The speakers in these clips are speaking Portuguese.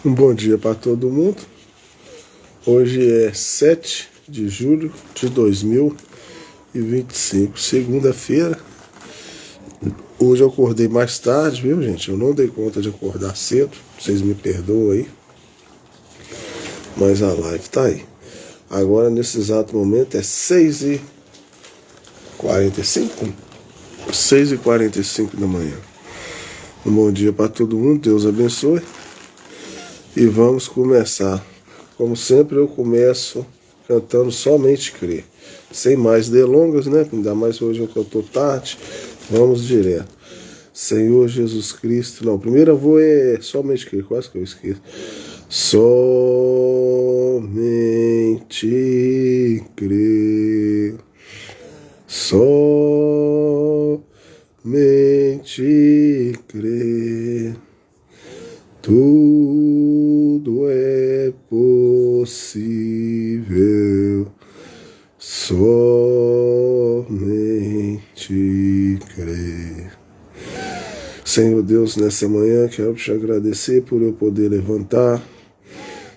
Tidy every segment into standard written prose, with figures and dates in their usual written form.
Um bom dia para todo mundo. Hoje é 7 de julho de 2025, segunda-feira. Hoje eu acordei mais tarde, viu, gente? Eu não dei conta de acordar cedo, vocês me perdoam aí. Mas a live tá aí. Agora, nesse exato momento, é 6h45? 6h45 da manhã. Um bom dia para todo mundo, Deus abençoe. E vamos começar. Como sempre, eu começo cantando Somente Crer. Sem mais delongas, né? Ainda mais hoje que eu tô tarde. Vamos direto. Senhor Jesus Cristo. Não, primeiro eu vou Somente Crer. Quase que eu esqueço. Somente crer. Somente crer. Tudo é possível, somente crer. Senhor Deus, nessa manhã quero te agradecer por eu poder levantar.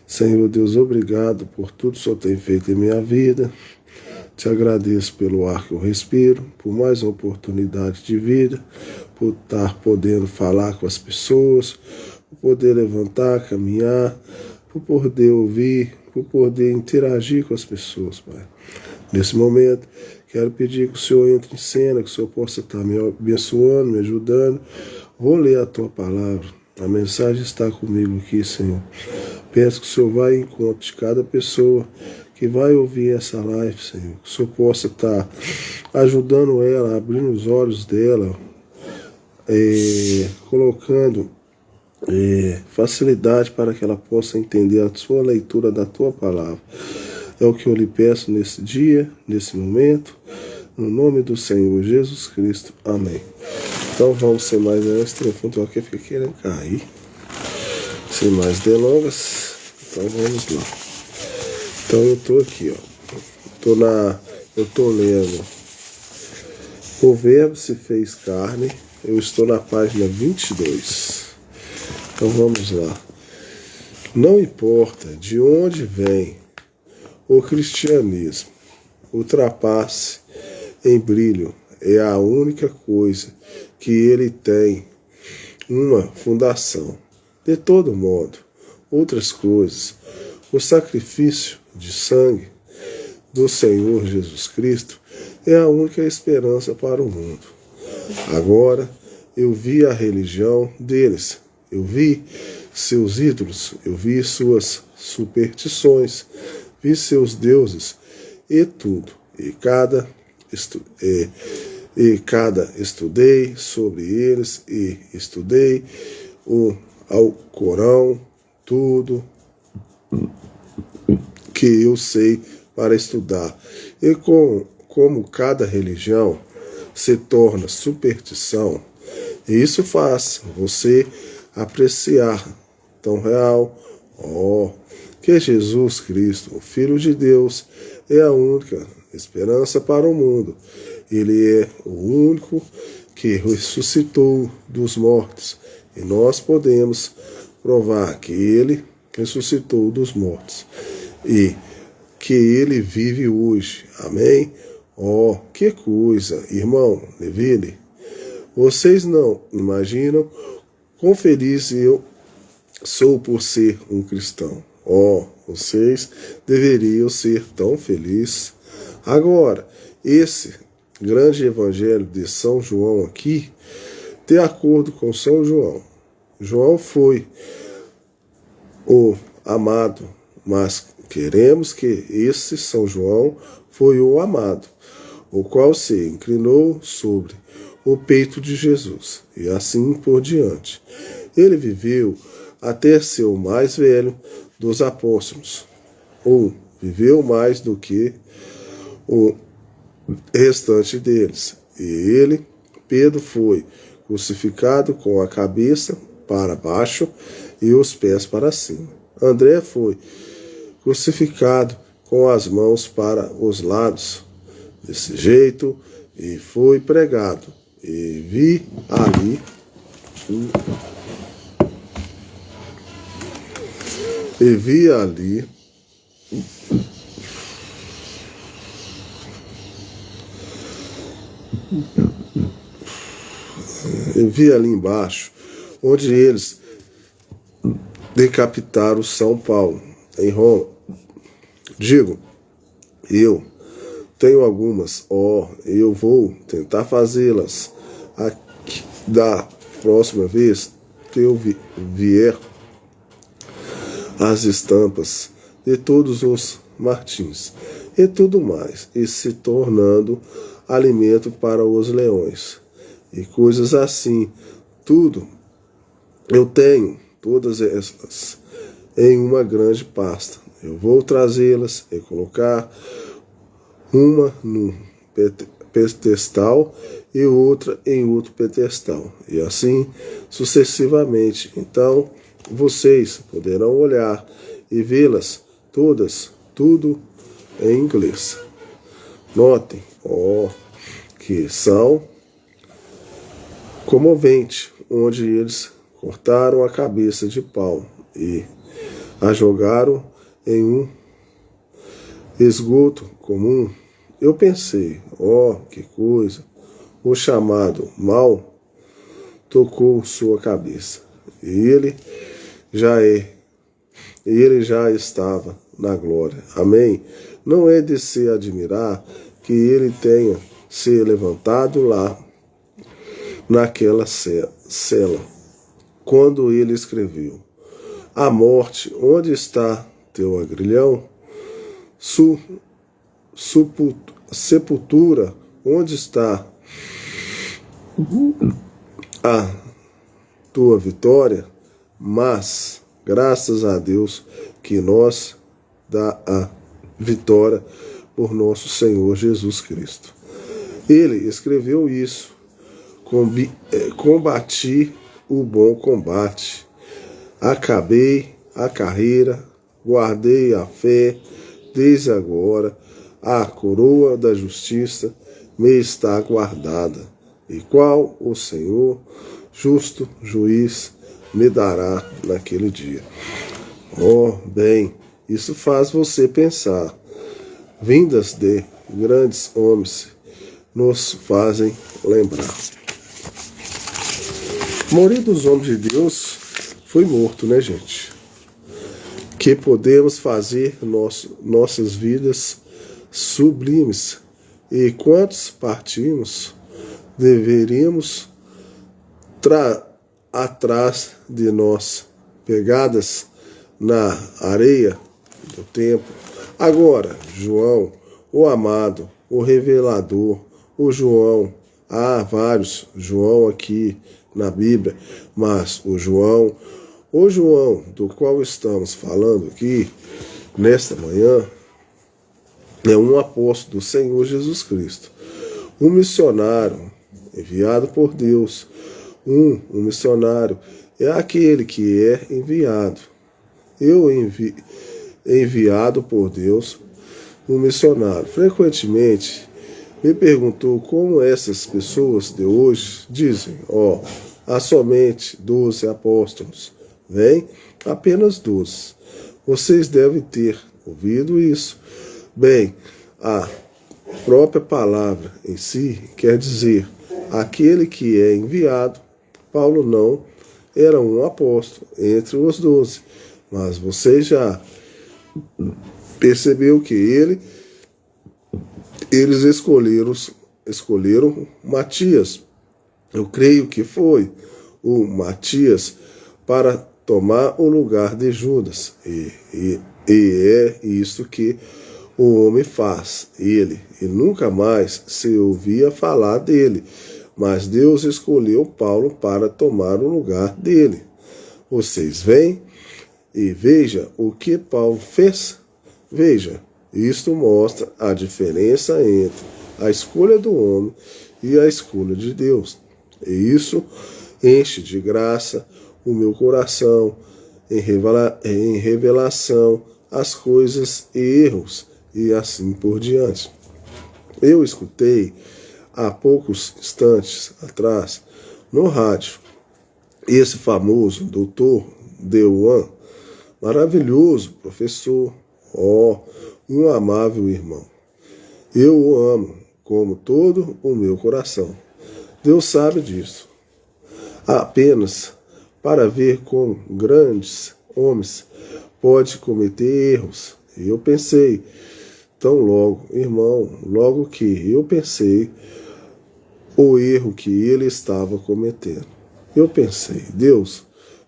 Senhor Deus, obrigado por tudo que o Senhor tem feito em minha vida. Te agradeço pelo ar que eu respiro, por mais uma oportunidade de vida, por estar podendo falar com as pessoas, por poder levantar, caminhar, por poder ouvir, por poder interagir com as pessoas, Pai. Nesse momento, quero pedir que o Senhor entre em cena, que o Senhor possa estar me abençoando, me ajudando. Vou ler a Tua palavra. A mensagem está comigo aqui, Senhor. Peço que o Senhor vá em encontro de cada pessoa que vai ouvir essa live, Senhor. Que o Senhor possa estar ajudando ela, abrindo os olhos dela, colocando facilidade para que ela possa entender a sua leitura da Tua palavra. É o que eu lhe peço nesse dia, nesse momento, no nome do Senhor Jesus Cristo. Amém. Então vamos sem mais delongas. Esse telefone aqui fica querendo cair. Sem mais delongas. Então vamos lá. Então eu tô aqui, ó. Eu tô lendo O Verbo se fez carne. Eu estou na página 22. Então vamos lá. Não importa de onde vem o cristianismo, ultrapasse em brilho é a única coisa que ele tem uma fundação. De todo modo, outras coisas, o sacrifício de sangue do Senhor Jesus Cristo é a única esperança para o mundo. Agora, eu vi a religião deles, eu vi seus ídolos, eu vi suas superstições, vi seus deuses e tudo, e cada estudei sobre eles e estudei o Alcorão, tudo que eu sei para estudar. E como cada religião se torna superstição, isso faz você apreciar tão real, que Jesus Cristo, o Filho de Deus, é a única esperança para o mundo. Ele é o único que ressuscitou dos mortos. E nós podemos provar que ele ressuscitou dos mortos. E que ele vive hoje. Amém? Que coisa, irmão Neville. Vocês não imaginam quão feliz eu sou por ser um cristão. Vocês deveriam ser tão felizes. Agora, esse grande evangelho de São João aqui, de acordo com São João, João foi o amado, mas queremos que esse São João foi o amado, o qual se inclinou sobre o peito de Jesus, e assim por diante. Ele viveu até ser o mais velho dos apóstolos, ou viveu mais do que o restante deles. E ele, Pedro, foi crucificado com a cabeça para baixo e os pés para cima. André foi crucificado com as mãos para os lados desse jeito, e foi pregado. E vi ali embaixo, onde eles decapitaram São Paulo, em Roma. Digo, eu tenho algumas, eu vou tentar fazê-las aqui, da próxima vez que eu vier as estampas de todos os Martins e tudo mais, e se tornando alimento para os leões e coisas assim. Tudo eu tenho, todas essas, em uma grande pasta. Eu vou trazê-las e colocar uma num pedestal e outra em outro pedestal, e assim sucessivamente. Então vocês poderão olhar e vê-las todas, tudo em inglês. Notem, que são comoventes, onde eles cortaram a cabeça de Paulo e a jogaram em um esgoto comum. Eu pensei, que coisa, o chamado mal tocou sua cabeça, e ele já estava na glória. Amém? Não é de se admirar que ele tenha se levantado lá naquela cela, quando ele escreveu: a morte, onde está teu agrilhão? Sepultura, onde está a tua vitória? Mas, graças a Deus, que nos dá a vitória por nosso Senhor Jesus Cristo. Ele escreveu isso: combati o bom combate, acabei a carreira, guardei a fé. Desde agora a coroa da justiça me está guardada, e qual o Senhor, justo juiz, me dará naquele dia. Bem, isso faz você pensar. Vindas de grandes homens nos fazem lembrar. A maioria dos homens de Deus foi morto, né, gente? Que podemos fazer nossas vidas sublimes. E quantos partimos, deveríamos atrás de nós, pegadas na areia do tempo. Agora, João, o amado, o revelador, o João, há vários João aqui na Bíblia, mas o João do qual estamos falando aqui nesta manhã é um apóstolo do Senhor Jesus Cristo, um missionário enviado por Deus. Um missionário é aquele que é enviado. Enviado por Deus, um missionário. Frequentemente me perguntou como essas pessoas de hoje dizem: há somente 12 apóstolos. Vem apenas 12. Vocês devem ter ouvido isso. Bem, a própria palavra em si quer dizer aquele que é enviado. Paulo não era um apóstolo entre os 12, mas você já percebeu que eles escolheram Matias. Eu creio que foi o Matias para tomar o lugar de Judas. E é isso que o homem faz. E nunca mais se ouvia falar dele. Mas Deus escolheu Paulo para tomar o lugar dele. Vocês veem e veja o que Paulo fez. Veja, isto mostra a diferença entre a escolha do homem e a escolha de Deus. E isso enche de graça o meu coração em revelação às coisas e erros e assim por diante. Eu escutei há poucos instantes atrás no rádio esse famoso doutor Deuan, maravilhoso professor, um amável irmão. Eu o amo como todo o meu coração. Deus sabe disso. Apenas para ver como grandes homens pode cometer erros. E eu pensei, tão logo, irmão, logo que eu pensei o erro que ele estava cometendo. Eu pensei, Deus,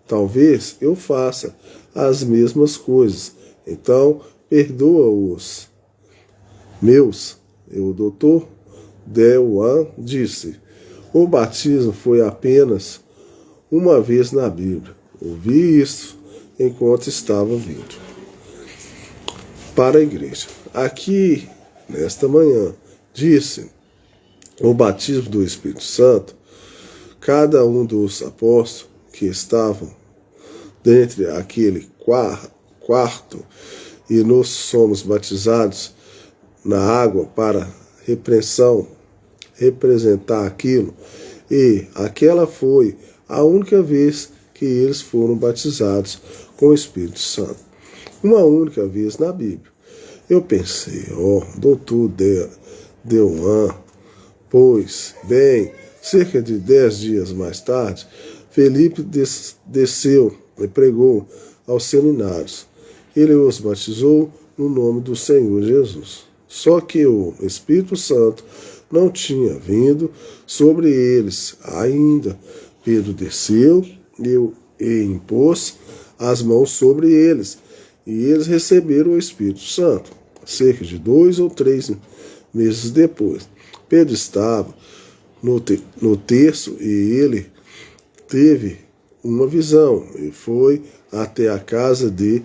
talvez eu faça as mesmas coisas, então perdoa-os. Meus, o doutor Deuan disse, o batismo foi apenas uma vez na Bíblia. Ouvi isso enquanto estava vindo para a igreja. Aqui, nesta manhã, disse o batismo do Espírito Santo. Cada um dos apóstolos que estavam dentre aquele quarto e nós somos batizados na água para representar aquilo, e aquela foi a única vez que eles foram batizados com o Espírito Santo. Uma única vez na Bíblia. Eu pensei, doutor Deuan, pois, bem, cerca de 10 dias mais tarde, Felipe desceu e pregou aos seminários. Ele os batizou no nome do Senhor Jesus. Só que o Espírito Santo não tinha vindo sobre eles ainda. Pedro desceu e impôs as mãos sobre eles, e eles receberam o Espírito Santo. Cerca de 2 ou 3 meses depois, Pedro estava no terço e ele teve uma visão e foi até a casa de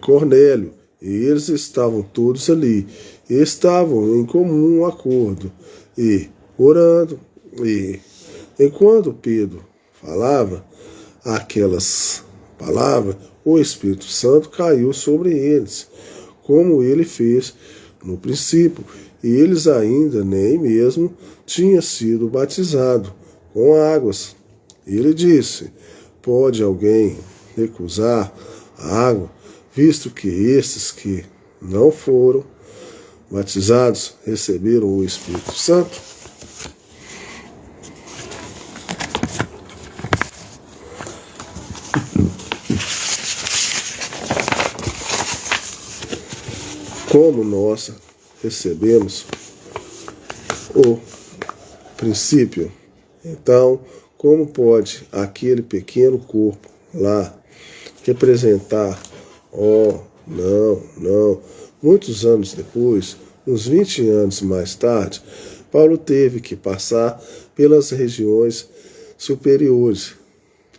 Cornélio, e eles estavam todos ali, e estavam em comum acordo e orando, e enquanto Pedro falava aquelas palavras, o Espírito Santo caiu sobre eles, como ele fez no princípio, e eles ainda nem mesmo tinham sido batizados com águas. Ele disse, pode alguém recusar a água, visto que esses que não foram batizados receberam o Espírito Santo? Como nós recebemos o princípio, então, como pode aquele pequeno corpo lá representar? Não. Muitos anos depois, uns 20 anos mais tarde, Paulo teve que passar pelas regiões superiores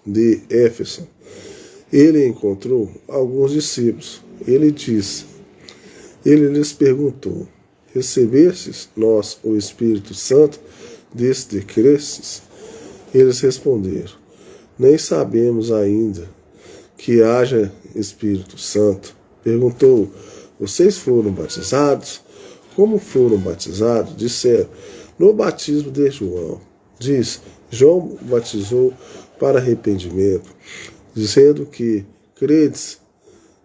de Éfeso. Ele encontrou alguns discípulos. Ele lhes perguntou, recebestes nós o Espírito Santo desde que cresces? Eles responderam, nem sabemos ainda que haja Espírito Santo. Perguntou, vocês foram batizados? Como foram batizados? Disseram, no batismo de João. Diz, João batizou para arrependimento, dizendo que credes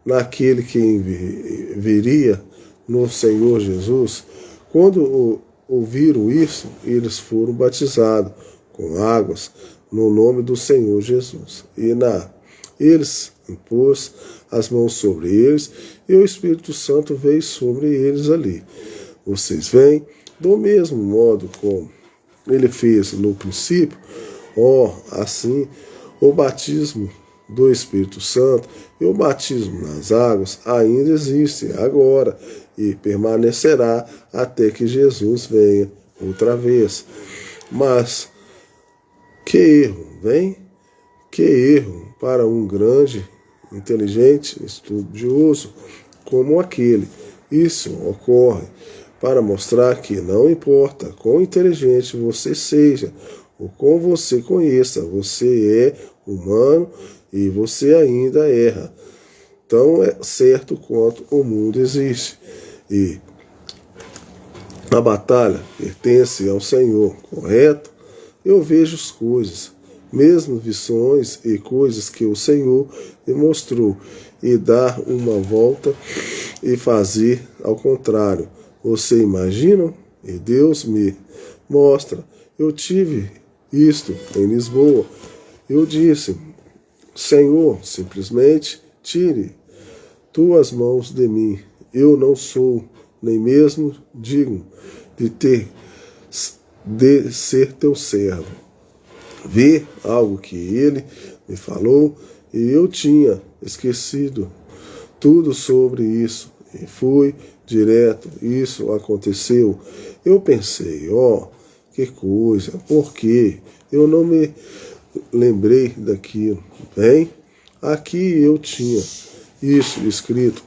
naquele que viria no Senhor Jesus. Quando ouviram isso, eles foram batizados com águas no nome do Senhor Jesus. Eles impôs as mãos sobre eles e o Espírito Santo veio sobre eles ali. Vocês veem, do mesmo modo como ele fez no princípio, assim, o batismo do Espírito Santo e o batismo nas águas ainda existe agora e permanecerá até que Jesus venha outra vez. Mas que erro, vem? Que erro para um grande, inteligente, estudioso como aquele. Isso ocorre para mostrar que não importa quão inteligente você seja ou como você conheça, você é humano e você ainda erra. Tão é certo quanto o mundo existe. E A batalha pertence ao Senhor, correto? Eu vejo as coisas, mesmo visões e coisas que o Senhor me mostrou, e dar uma volta e fazer ao contrário. Você imagina? E Deus me mostra. Eu tive isto em Lisboa. Eu disse, Senhor, simplesmente tire tuas mãos de mim. Eu não sou nem mesmo digno de ser teu servo. Vi algo que ele me falou e eu tinha esquecido tudo sobre isso e fui direto. Isso aconteceu. Eu pensei, que coisa, por quê? Eu não me lembrei daquilo. Bem, aqui eu tinha isso escrito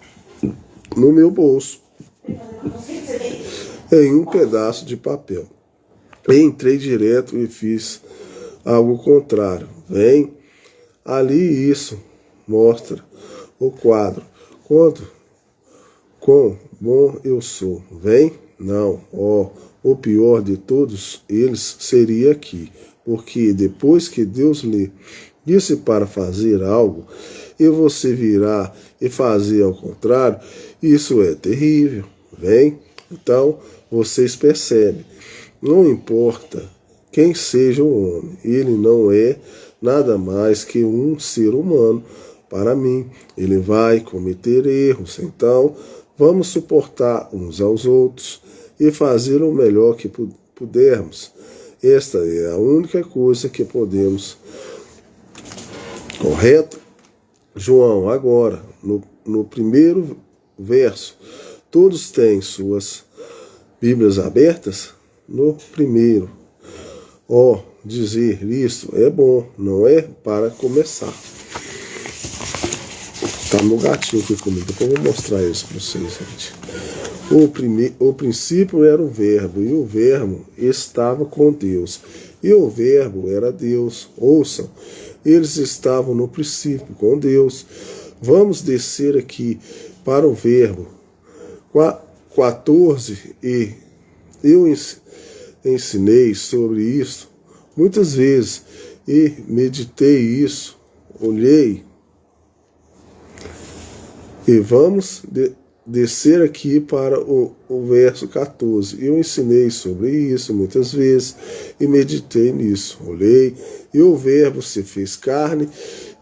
no meu bolso, em um pedaço de papel. Entrei direto e fiz algo contrário. Vem, ali isso mostra o quadro. Quão bom eu sou. Vem, não, o pior de todos eles seria aqui, porque depois que Deus lhe disse para fazer algo, e você virá e fazer ao contrário, isso é terrível. Vem, então vocês percebem, não importa quem seja o homem, ele não é nada mais que um ser humano para mim. Ele vai cometer erros, então vamos suportar uns aos outros e fazer o melhor que pudermos. Esta é a única coisa que podemos. Correto? João, agora, no primeiro verso, todos têm suas Bíblias abertas? No primeiro. Dizer isto é bom, não é para começar. Tá meu gatinho aqui comigo, depois eu vou mostrar isso para vocês, gente. O princípio era o verbo, e o verbo estava com Deus, e o verbo era Deus. Ouçam, eles estavam no princípio com Deus. Vamos descer aqui para o verbo 14, e eu ensinei sobre isso muitas vezes, e meditei isso, olhei, e vamos descer aqui para o verso 14. Eu ensinei sobre isso muitas vezes e meditei nisso. Olhei, e o verbo se fez carne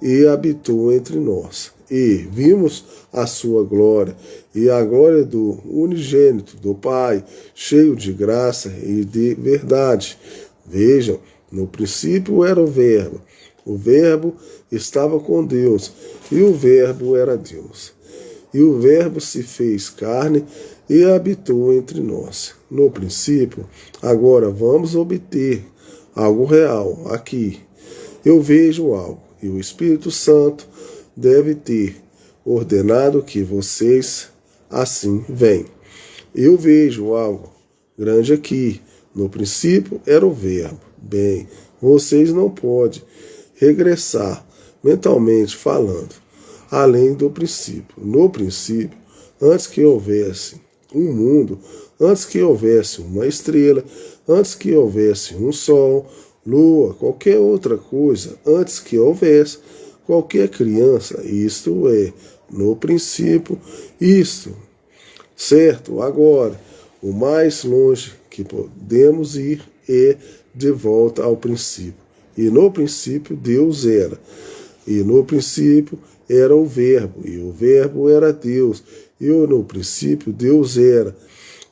e habitou entre nós. E vimos a sua glória, e a glória do unigênito do Pai, cheio de graça e de verdade. Vejam, no princípio era o verbo estava com Deus, e o verbo era Deus. E o verbo se fez carne e habitou entre nós. No princípio, agora vamos obter algo real aqui. Eu vejo algo, e o Espírito Santo deve ter ordenado que vocês assim venham. Eu vejo algo grande aqui. No princípio era o verbo. Bem, vocês não podem regressar mentalmente falando além do princípio. No princípio, antes que houvesse um mundo, antes que houvesse uma estrela, antes que houvesse um sol, lua, qualquer outra coisa, antes que houvesse qualquer criança, isto é, no princípio, isto, certo? Agora, o mais longe que podemos ir é de volta ao princípio. E no princípio Deus era. E no princípio era o verbo, e o verbo era Deus. E no princípio Deus era.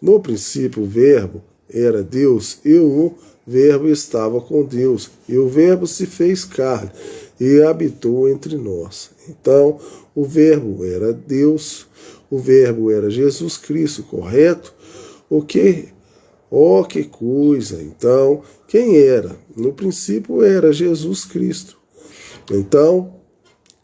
No princípio o verbo era Deus, e o verbo estava com Deus. E o verbo se fez carne e habitou entre nós. Então, o verbo era Deus, o verbo era Jesus Cristo, correto? Que coisa! Então, quem era? No princípio era Jesus Cristo. Então,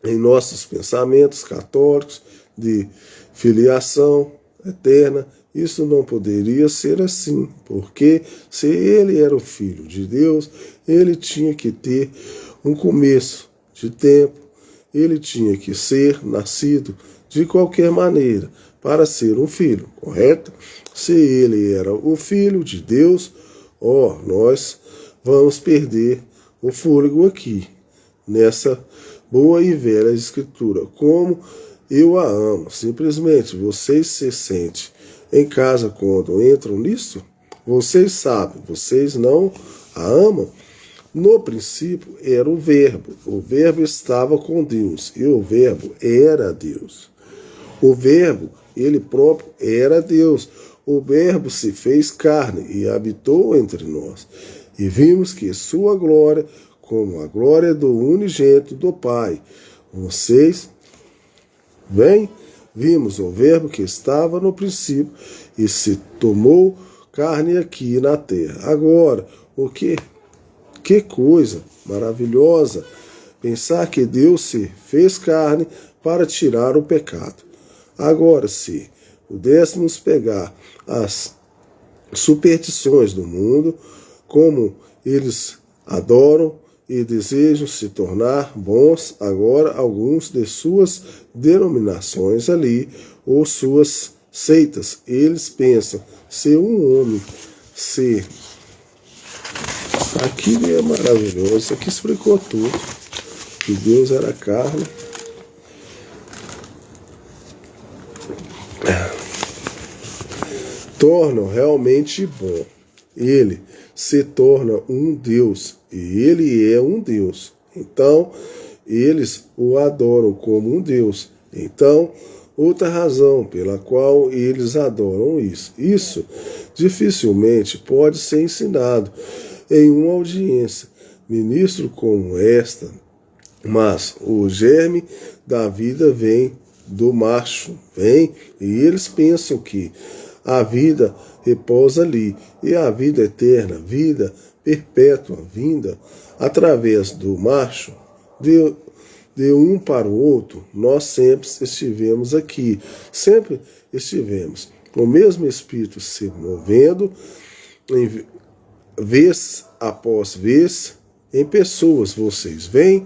em nossos pensamentos católicos de filiação eterna, isso não poderia ser assim, porque se ele era o Filho de Deus, ele tinha que ter um começo de tempo, ele tinha que ser nascido de qualquer maneira, para ser um filho, correto? Se ele era o filho de Deus, nós vamos perder o fôlego aqui, nessa boa e velha escritura. Como eu a amo. Simplesmente vocês se sentem em casa quando entram nisso? Vocês sabem, vocês não a amam? No princípio era o Verbo estava com Deus, e o Verbo era Deus. O Verbo, ele próprio, era Deus. O Verbo se fez carne e habitou entre nós. E vimos que sua glória, como a glória do unigênito do Pai. Vocês veem? Vimos o Verbo que estava no princípio e se tomou carne aqui na terra. Agora, o que? Que coisa maravilhosa pensar que Deus se fez carne para tirar o pecado. Agora, se pudéssemos pegar as superstições do mundo, como eles adoram e desejam se tornar bons, agora alguns de suas denominações ali, ou suas seitas, eles pensam ser um homem, ser... Aqui é maravilhoso, isso aqui explicou tudo, que Deus era carne. Tornam realmente bom. Ele se torna um Deus, e ele é um Deus. Então, eles o adoram como um Deus. Então, outra razão pela qual eles adoram isso. Isso dificilmente pode ser ensinado em uma audiência, ministro como esta, mas o germe da vida vem do macho, vem, e eles pensam que a vida repousa ali, e a vida eterna, vida perpétua, vinda através do macho, de um para o outro. Nós sempre estivemos aqui, sempre estivemos, o mesmo Espírito se movendo em vez após vez em pessoas. Vocês veem,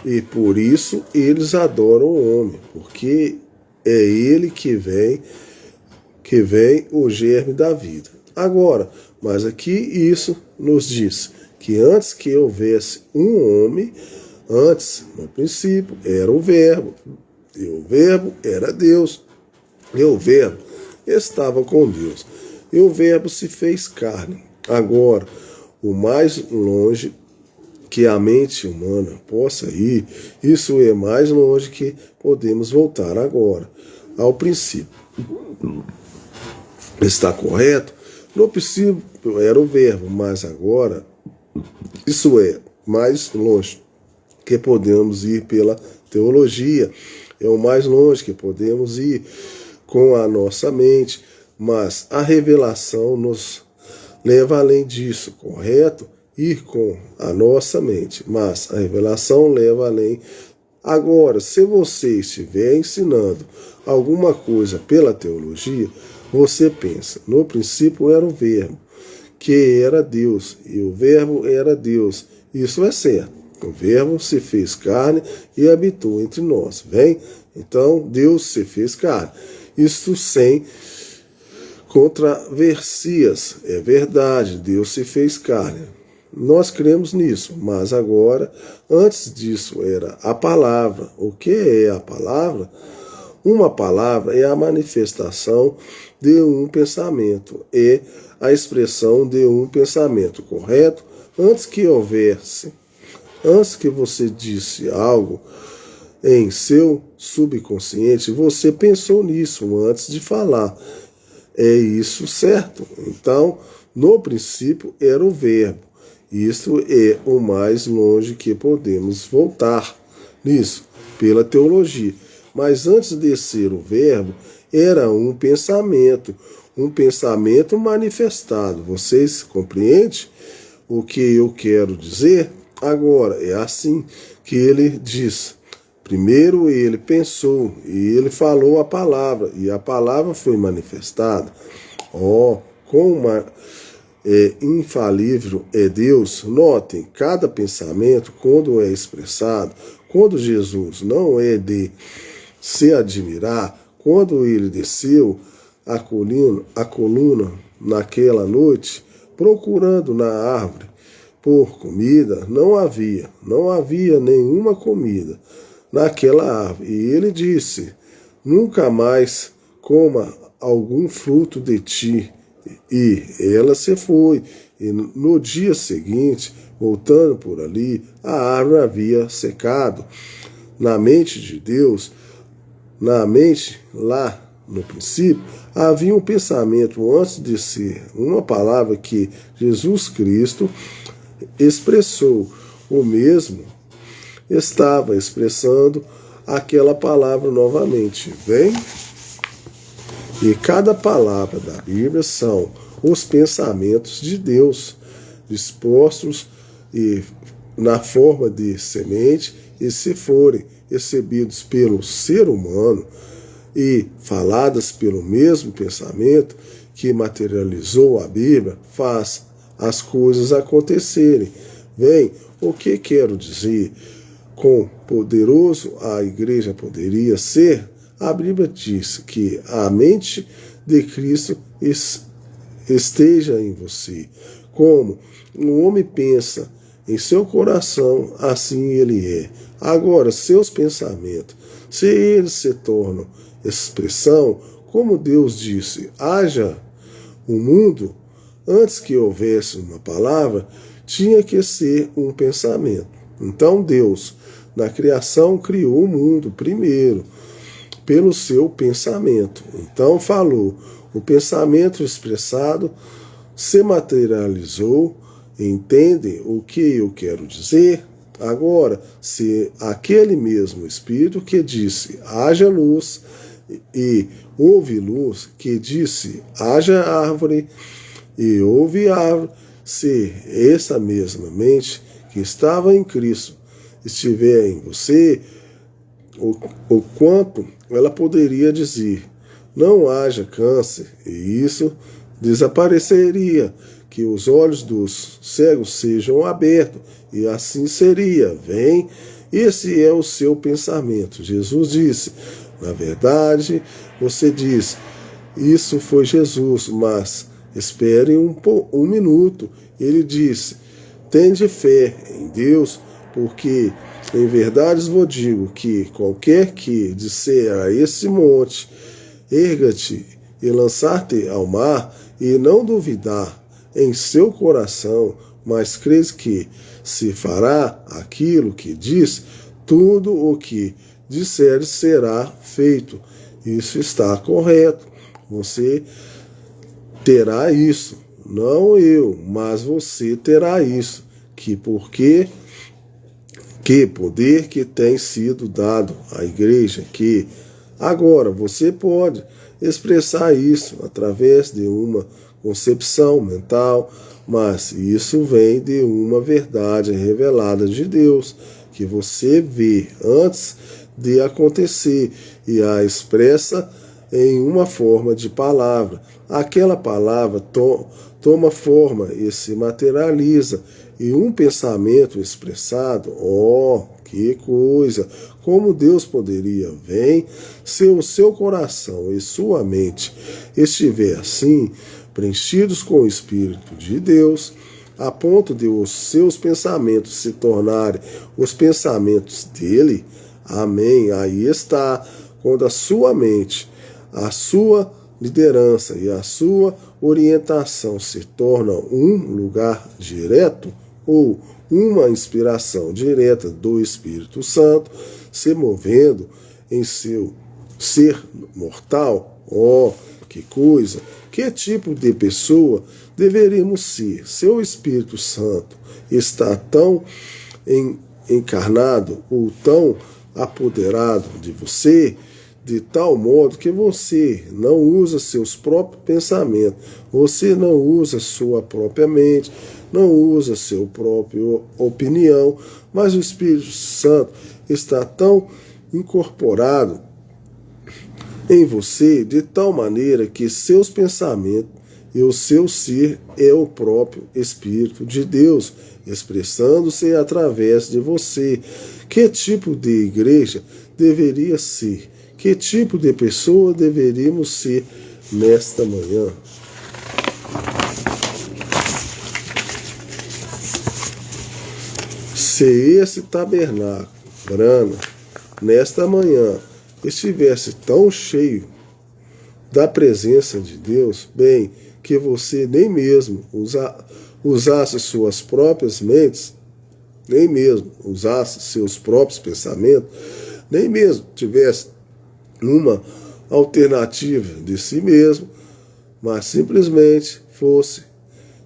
e por isso eles adoram o homem, porque é ele que vem o germe da vida. Agora, mas aqui isso nos diz que antes que houvesse um homem, antes, no princípio, era o Verbo, e o Verbo era Deus, e o Verbo estava com Deus, e o Verbo se fez carne. Agora, o mais longe que a mente humana possa ir, isso é mais longe que podemos voltar agora ao princípio. Está correto? No princípio era o Verbo, mas agora isso é mais longe que podemos ir pela teologia. É o mais longe que podemos ir com a nossa mente, mas a revelação nos leva além disso, correto? Ir com a nossa mente, mas a revelação leva além. Agora, se você estiver ensinando alguma coisa pela teologia, você pensa, no princípio era o Verbo, que era Deus, e o Verbo era Deus. Isso é certo. O Verbo se fez carne e habitou entre nós. Vem? Então, Deus se fez carne. Isto sem controvérsias. É verdade, Deus se fez carne. Nós cremos nisso, mas agora, antes disso, era a palavra. O que é a palavra? Uma palavra é a manifestação de um pensamento, é a expressão de um pensamento, correto? Antes que você disse algo em seu subconsciente, você pensou nisso antes de falar. É isso certo? Então, no princípio era o Verbo. Isto é o mais longe que podemos voltar nisso, pela teologia. Mas antes de ser o Verbo, era um pensamento manifestado. Vocês compreendem o que eu quero dizer? Agora, é assim que ele diz. Primeiro ele pensou e ele falou a palavra, e a palavra foi manifestada. Como infalível é Deus. Notem, cada pensamento, quando é expressado, quando Jesus não é de se admirar, quando ele desceu a coluna naquela noite, procurando na árvore por comida, não havia nenhuma comida naquela árvore. E ele disse: nunca mais coma algum fruto de ti. E ela se foi. E no dia seguinte, voltando por ali, a árvore havia secado. Na mente de Deus, na mente lá no princípio, havia um pensamento antes de ser uma palavra que Jesus Cristo expressou. O mesmo estava expressando aquela palavra novamente. Vem? E cada palavra da Bíblia são os pensamentos de Deus, dispostos e na forma de semente, e se forem recebidos pelo ser humano e faladas pelo mesmo pensamento que materializou a Bíblia, faz as coisas acontecerem. Bem, o que quero dizer? Quão poderoso a igreja poderia ser? A Bíblia diz que a mente de Cristo esteja em você. Como um homem pensa em seu coração, assim ele é. Agora, seus pensamentos, se eles se tornam expressão, como Deus disse, haja o mundo, antes que houvesse uma palavra, tinha que ser um pensamento. Então Deus, na criação, criou o mundo primeiro, pelo seu pensamento. Então falou, o pensamento expressado se materializou. Entendem o que eu quero dizer? Agora, se aquele mesmo Espírito que disse, haja luz, e houve luz, que disse, haja árvore, e houve árvore, se essa mesma mente que estava em Cristo estiver em você, o quanto ela poderia dizer, não haja câncer, e isso desapareceria, que os olhos dos cegos sejam abertos, e assim seria. Vem, esse é o seu pensamento. Jesus disse, na verdade, você diz, isso foi Jesus, mas espere um minuto. Ele disse, tende fé em Deus, porque em verdade vos digo que qualquer que disser a esse monte, erga-te e lançar-te ao mar, e não duvidar em seu coração, mas crês que se fará aquilo que diz, tudo o que disser será feito. Isso está correto. Você terá isso. Não eu, mas você terá isso. Que poder que tem sido dado à igreja, que agora você pode expressar isso através de uma concepção mental, mas isso vem de uma verdade revelada de Deus, que você vê antes de acontecer e a expressa em uma forma de palavra. Aquela palavra toma forma e se materializa, e um pensamento expressado, que coisa! Como Deus poderia ver se o seu coração e sua mente estiver assim, preenchidos com o Espírito de Deus, a ponto de os seus pensamentos se tornarem os pensamentos dele? Amém. Aí está, quando a sua mente, a sua liderança e a sua orientação se tornam um lugar direto, ou uma inspiração direta do Espírito Santo, se movendo em seu ser mortal. Que coisa! Que tipo de pessoa deveríamos ser? Seu Espírito Santo está tão encarnado ou tão apoderado de você, de tal modo que você não usa seus próprios pensamentos, você não usa sua própria mente, não usa sua própria opinião, mas o Espírito Santo está tão incorporado em você de tal maneira que seus pensamentos e o seu ser é o próprio Espírito de Deus, expressando-se através de você. Que tipo de igreja deveria ser? Que tipo de pessoa deveríamos ser nesta manhã? Se esse tabernáculo, Brana, nesta manhã, estivesse tão cheio da presença de Deus, bem, que você nem mesmo usasse suas próprias mentes, nem mesmo usasse seus próprios pensamentos, nem mesmo tivesse uma alternativa de si mesmo, mas simplesmente fosse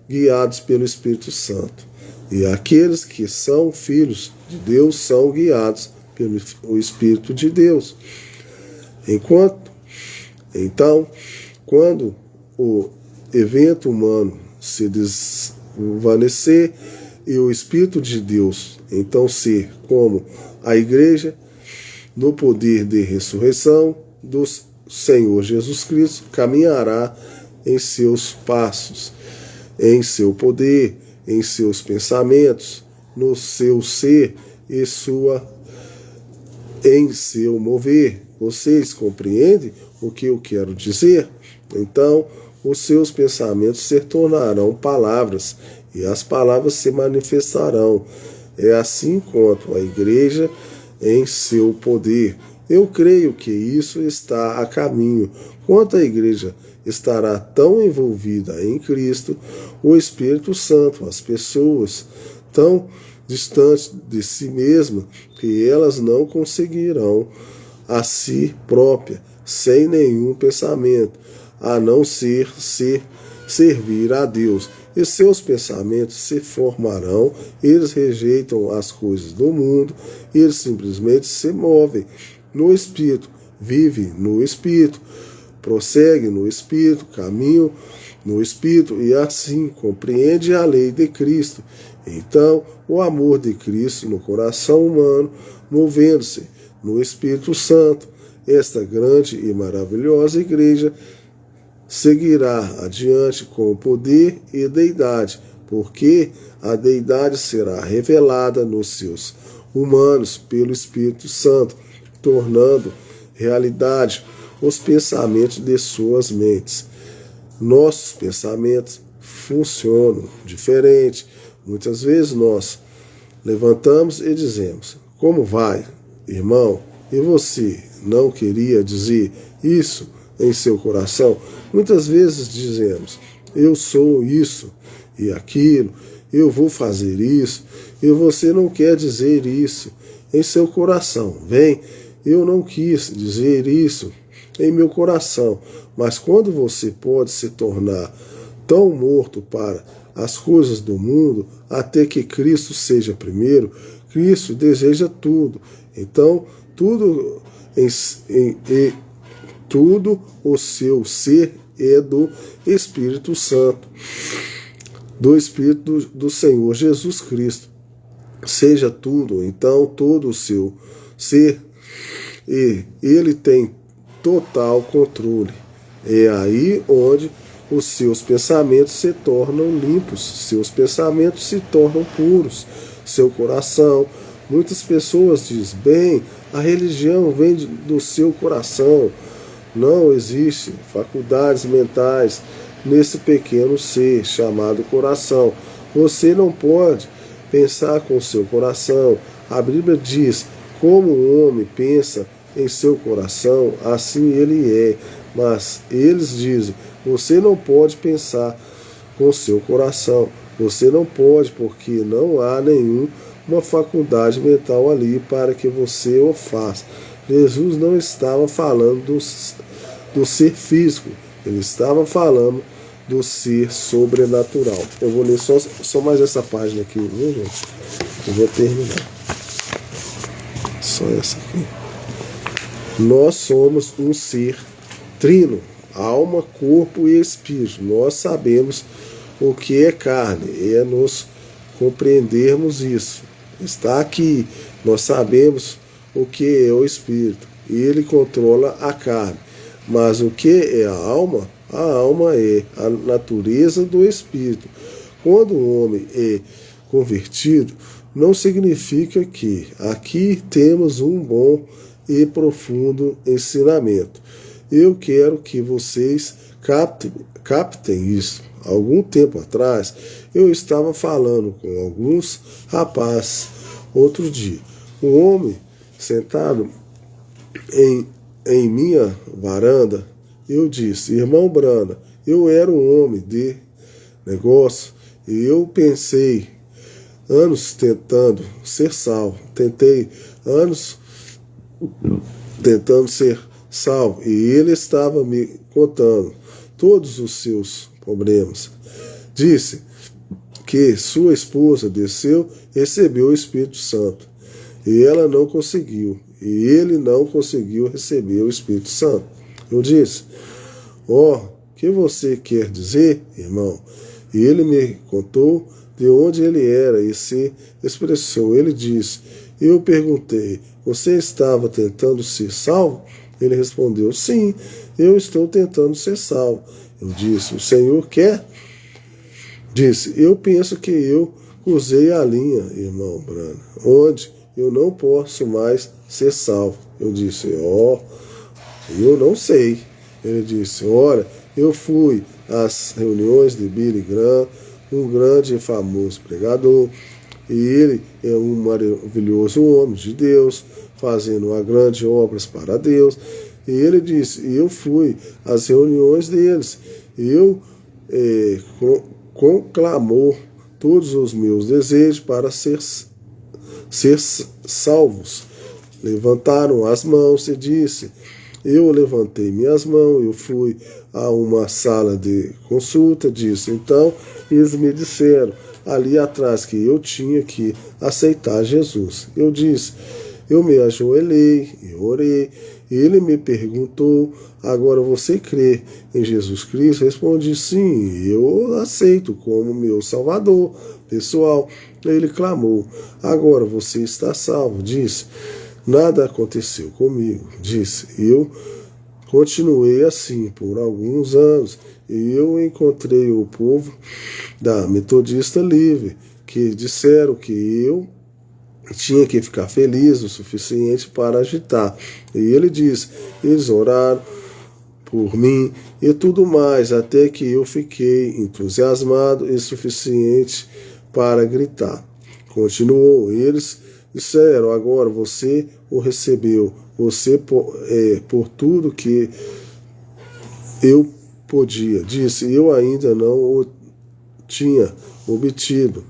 guiados pelo Espírito Santo. E aqueles que são filhos de Deus são guiados pelo Espírito de Deus. Então, quando o evento humano se desvanecer e o Espírito de Deus então ser como a igreja, no poder de ressurreição do Senhor Jesus Cristo, caminhará em seus passos, em seu poder, em seus pensamentos, no seu ser e em seu mover. Vocês compreendem o que eu quero dizer? Então, os seus pensamentos se tornarão palavras, e as palavras se manifestarão. É assim quanto a igreja em seu poder. Eu creio que isso está a caminho. Quanto a igreja estará tão envolvida em Cristo, o Espírito Santo, as pessoas tão distantes de si mesmas que elas não conseguirão a si própria, sem nenhum pensamento, a não ser servir a Deus. E seus pensamentos se formarão, eles rejeitam as coisas do mundo, eles simplesmente se movem no Espírito, vivem no Espírito, prosseguem no Espírito, caminham no Espírito e assim compreende a lei de Cristo. Então, o amor de Cristo no coração humano, movendo-se no Espírito Santo, esta grande e maravilhosa igreja seguirá adiante com poder e deidade, porque a deidade será revelada nos seus humanos pelo Espírito Santo, tornando realidade os pensamentos de suas mentes. Nossos pensamentos funcionam diferente. Muitas vezes nós levantamos e dizemos: como vai, irmão? E você não queria dizer isso em seu coração? Muitas vezes dizemos: eu sou isso e aquilo, eu vou fazer isso, e você não quer dizer isso em seu coração. Bem, eu não quis dizer isso em meu coração, mas quando você pode se tornar tão morto para as coisas do mundo, até que Cristo seja primeiro, Cristo deseja tudo. Então, tudo o seu ser é do Espírito Santo, do Espírito do Senhor Jesus Cristo. Seja tudo, então, todo o seu ser, e ele tem total controle. É aí onde os seus pensamentos se tornam limpos, seus pensamentos se tornam puros, seu coração. Muitas pessoas dizem: bem, a religião vem do seu coração. Não existe faculdades mentais nesse pequeno ser chamado coração. Você não pode pensar com o seu coração. A Bíblia diz: como o homem pensa em seu coração, assim ele é. Mas eles dizem: você não pode pensar com seu coração. Você não pode, porque não há nenhuma faculdade mental ali para que você o faça. Jesus não estava falando do ser físico, ele estava falando do ser sobrenatural. Eu vou ler só mais essa página aqui, viu, gente? Eu vou terminar. Só essa aqui. Nós somos um ser trino, alma, corpo e espírito. Nós sabemos o que é carne, é nos compreendermos isso. Está aqui, nós sabemos o que é o espírito, e ele controla a carne. Mas o que é a alma? A alma é a natureza do espírito. Quando o homem é convertido, não significa que aqui temos um bom e profundo ensinamento. Eu quero que vocês captem isso. Algum tempo atrás, eu estava falando com alguns rapazes outro dia. Um homem sentado em minha varanda, eu disse: irmão Brana, eu era um homem de negócio e eu pensei anos tentando ser salvo. Tentei anos tentando ser salvo e ele estava me contando todos os seus problemas. Disse que sua esposa desceu, recebeu o Espírito Santo e ela não conseguiu, e ele não conseguiu receber o Espírito Santo. Eu disse: o que você quer dizer, irmão? E ele me contou de onde ele era e se expressou. Ele disse: eu perguntei, você estava tentando ser salvo? Ele respondeu: sim, eu estou tentando ser salvo. Eu disse: o Senhor quer? Disse: eu penso que eu cruzei a linha, irmão Brana, onde eu não posso mais ser salvo. Eu disse: eu não sei. Ele disse: olha, eu fui às reuniões de Billy Graham, um grande e famoso pregador, e ele é um maravilhoso homem de Deus, fazendo uma grande obras para Deus. E ele disse: eu fui às reuniões deles, e eu conclamou todos os meus desejos para ser salvos. Levantaram as mãos e disse: eu levantei minhas mãos, eu fui a uma sala de consulta, disse. Então eles me disseram ali atrás que eu tinha que aceitar Jesus. Eu disse: eu me ajoelhei e orei. Ele me perguntou: agora você crê em Jesus Cristo? Respondi: sim, eu aceito como meu Salvador pessoal. Ele clamou: agora você está salvo. Disse: nada aconteceu comigo. Disse: eu continuei assim por alguns anos e eu encontrei o povo da Metodista Livre que disseram que eu tinha que ficar feliz o suficiente para agitar. E ele disse: eles oraram por mim e tudo mais, até que eu fiquei entusiasmado e suficiente para gritar. Continuou: eles disseram: agora você o recebeu, você por tudo que eu podia. Disse: eu ainda não o tinha obtido.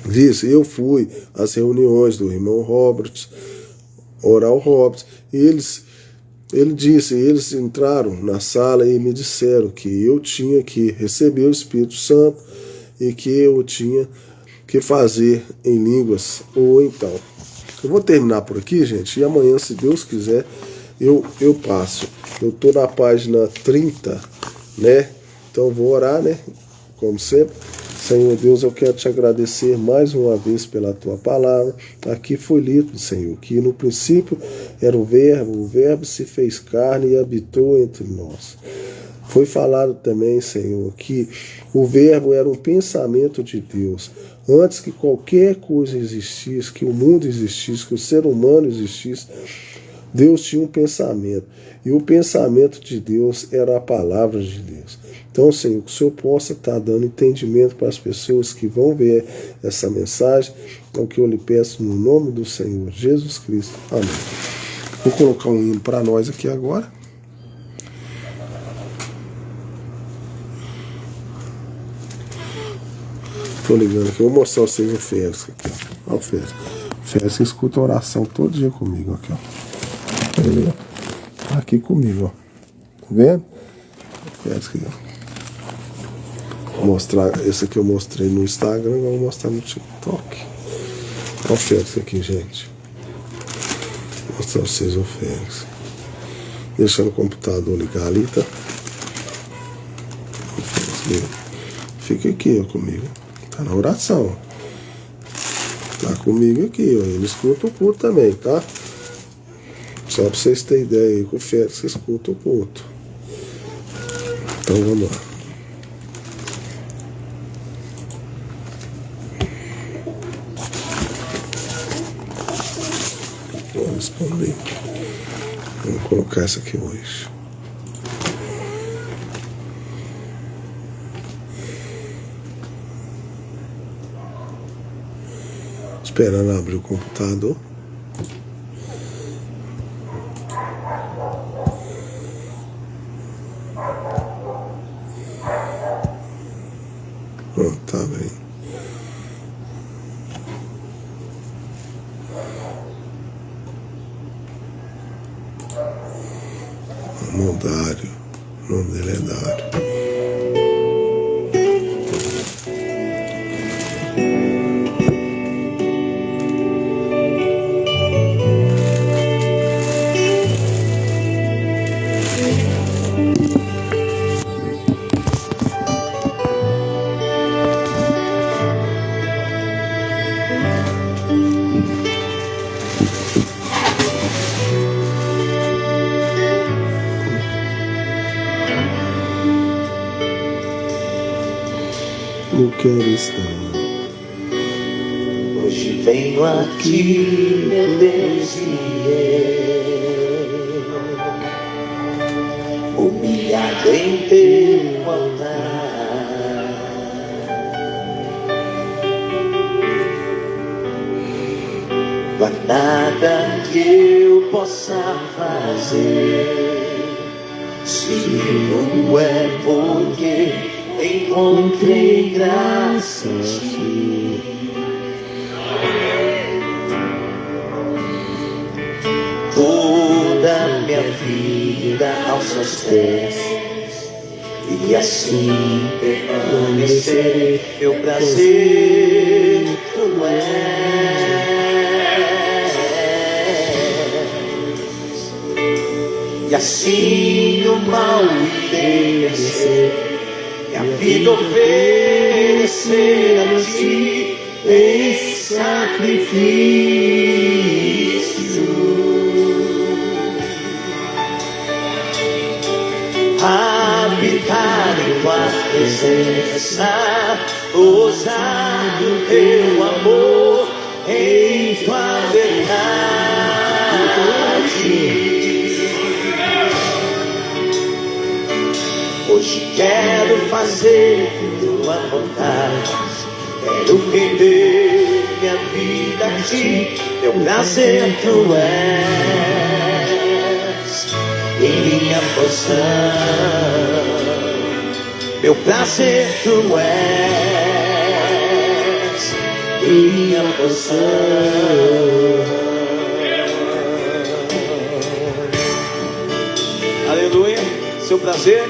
Disse: eu fui às reuniões do irmão Roberts, Oral Roberts, e ele disse: eles entraram na sala e me disseram que eu tinha que receber o Espírito Santo e que eu tinha que fazer em línguas ou então. Eu vou terminar por aqui, gente, e amanhã, se Deus quiser, eu passo. Eu estou na página 30, né? Então eu vou orar, né? Como sempre. Senhor Deus, eu quero te agradecer mais uma vez pela tua palavra. Aqui foi lido, Senhor, que no princípio era o Verbo se fez carne e habitou entre nós. Foi falado também, Senhor, que o Verbo era um pensamento de Deus. Antes que qualquer coisa existisse, que o mundo existisse, que o ser humano existisse, Deus tinha um pensamento. E o pensamento de Deus era a palavra de Deus. Então, Senhor, que o Senhor possa estar dando entendimento para as pessoas que vão ver essa mensagem. É o que eu lhe peço no nome do Senhor Jesus Cristo. Amém. Vou colocar um hino para nós aqui agora. Estou ligando aqui, vou mostrar vocês o Félix aqui. Olha o Félix. O Félix escuta a oração todo dia comigo aqui, ó. Ele tá aqui comigo, ó. Tá vendo? O Félix aqui, ó. Vou mostrar, esse aqui eu mostrei no Instagram, vou mostrar no TikTok. Olha o Félix aqui, gente. Vou mostrar vocês o Félix. Deixando o computador ligar ali, tá? O Félix aqui. Fica aqui, ó, comigo. Tá na oração. Tá comigo aqui, ó. Ele escuta o culto também, tá? Só pra vocês terem ideia aí, com o Félix escuta o culto. Então vamos lá. responder. Vamos colocar essa aqui hoje. Esperando abrir o computador. Pronto, tá bem. Dário. O nome dele é Dário. Eu quero estar. Hoje venho a ti, meu Deus, e humilhado em teu altar. Não há nada que eu possa fazer, se não é porque encontrei graça em ti. Toda minha vida aos seus pés, e assim permanecer. Meu prazer tu és, e assim o mal irei vencer. Minha vida oferecer a ti em sacrifício, habitar em tua presença, gozar do teu amor em tua verdade. Hoje quero fazer tua vontade, quero render minha vida a ti. Meu prazer tu és, e minha porção. Meu prazer tu és, e minha porção. Aleluia, seu prazer.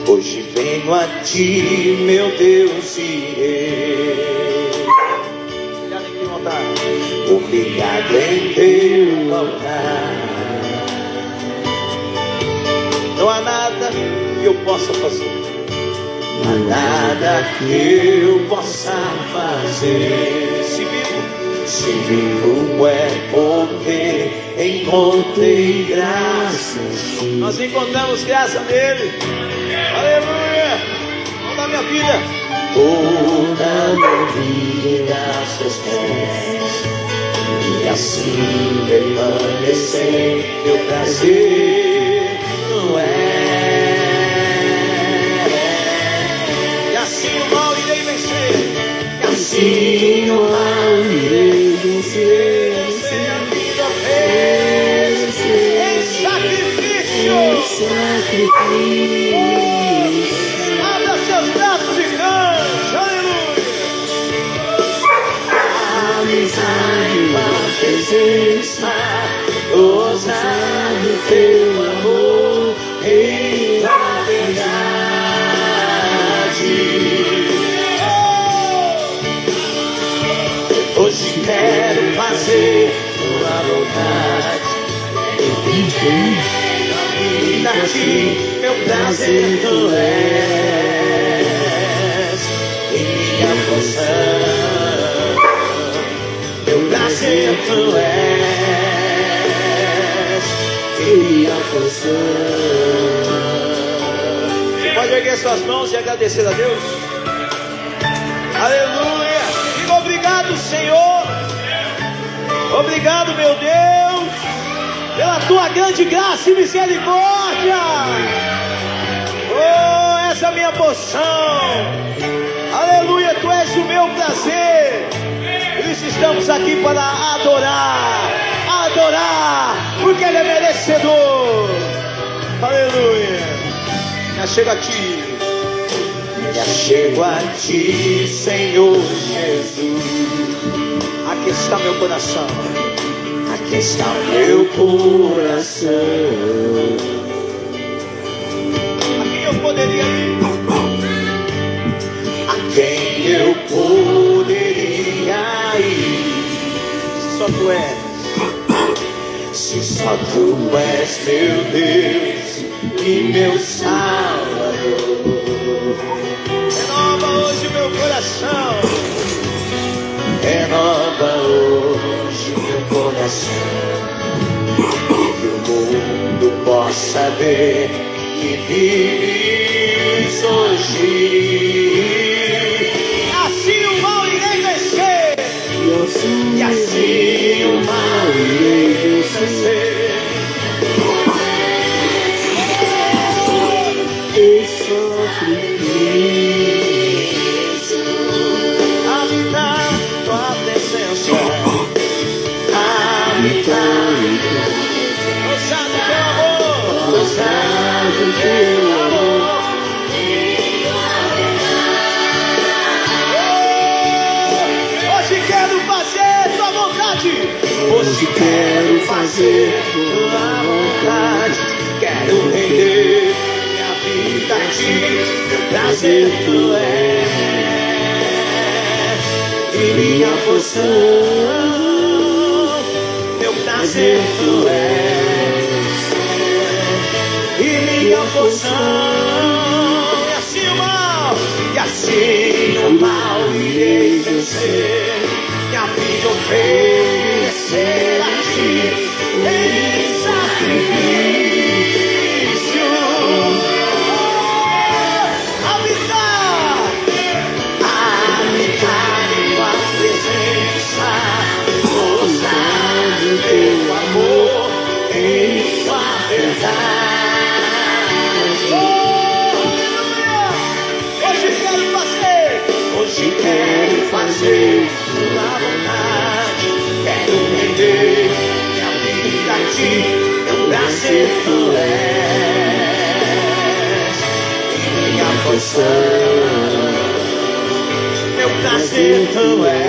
Hoje venho a ti, meu Deus e Rei, humilhado em teu altar. Não há nada que eu possa fazer, não há nada que eu possa fazer. Se vivo é porque encontrei graça. Nós encontramos graça nele. Aleluia! Vamos dar minha vida. Toda minha vida aos seus pés, e assim permanecer. Meu prazer tu és, e assim o mal irei vencer. E assim o mal irei vencer. Sem a vida oferecer em sacrifício. Abra seus braços e cante, aleluia. Amizade, uma presença, gozar do teu amor em tua verdade. Hoje quero fazer tua vontade, a ti, meu prazer tu és, e minha porção. Meu prazer tu és, e minha porção. Você pode erguer suas mãos e agradecer a Deus? Aleluia. Diga obrigado, Senhor. Obrigado, meu Deus, pela tua grande graça e misericórdia. Oh, essa é a minha porção. Aleluia, tu és o meu prazer. Por isso estamos aqui para adorar, porque Ele é merecedor. Aleluia. Já chego a ti. Já chego a ti, Senhor Jesus. Aqui está meu coração. Aqui está meu coração. A quem eu poderia ir? A quem eu poderia ir? Se só tu és. Se só tu és meu Deus e meu Salvador. Renova hoje meu coração. Renova hoje meu coração. Que o mundo possa ver que vives hoje. Assim o mal irei vencer. E assim o mal irei vencer. E sofri. Ousado teu amor, ousado teu amor. Hoje quero fazer tua vontade. Hoje quero fazer tua vontade. Quero render minha vida a ti. Meu prazer tu és e minha porção. Prazer tu és e minha porção. E assim o mal irei vencer. Minha vida oferecer a ti em sacrifício. Habitar em tua presença. Gozar do teu amor em tua verdade. Hoje quero fazer tua vontade. Quero render minha vida a ti. Meu prazer tu és e minha porção. Meu prazer tu és.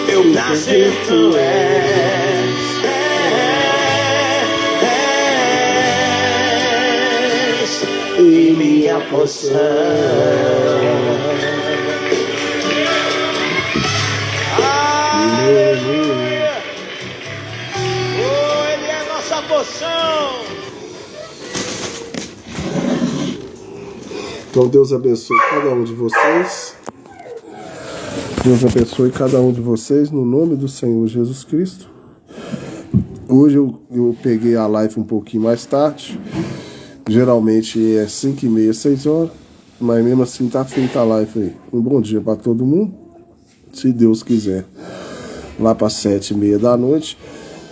Meu prazer tu és. E minha porção. Aleluia. Oh, Ele é nossa porção. Então Deus abençoe cada um de vocês. Deus abençoe cada um de vocês no nome do Senhor Jesus Cristo. Hoje eu peguei a live um pouquinho mais tarde. Geralmente é 5h30, 6 horas. Mas mesmo assim tá feita a live aí. Um bom dia para todo mundo. Se Deus quiser, lá para 7h30 da noite,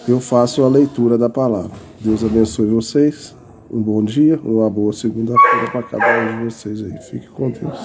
eu faço a leitura da palavra. Deus abençoe vocês. Um bom dia, uma boa segunda-feira para cada um de vocês aí. Fique com Deus.